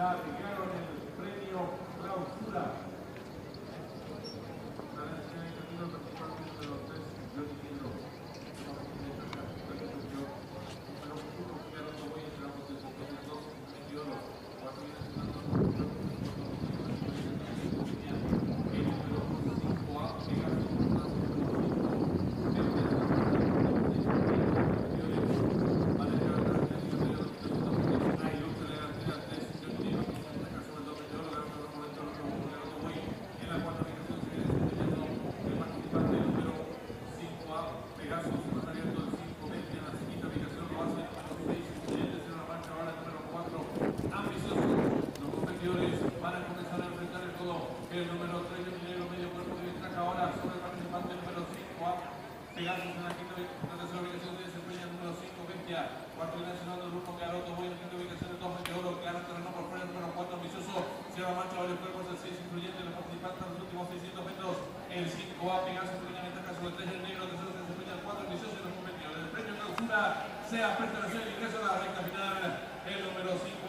ya llegaron el premio clausura. La necesidad educativa principalmente de los tres, yo entiendo. Pero uno que ahora no voy a entrar de los dos medios, cuatro días el número 5A, Pegasus, más abierto del 520 en la siguiente ubicación lo hace a los 6 incidentes en la marcha ahora el número 4, ambicioso. Los competidores van a comenzar a enfrentar el codo. El número 3 de Minero, medio cuerpo de ventaja ahora sobre el participante número 5A. Pegasus en la quinta tercera ubicación se desempeña el número 520A. Cuarto y nacional del grupo Garoto, voy en quinta ubicación el 2 de oro, gana terreno por fuera el número 4, ambicioso. Cierra la marcha varios cuerpos del 6 influyente de los participantes en los últimos 600 metros. El 5A, Pegasus, pequeña ventaja sobre el 3 del negro, tercero se desempeña el 4 ambicioso y los competidores. El premio clausura sea pertenecer el ingreso a la recta final. El número 5.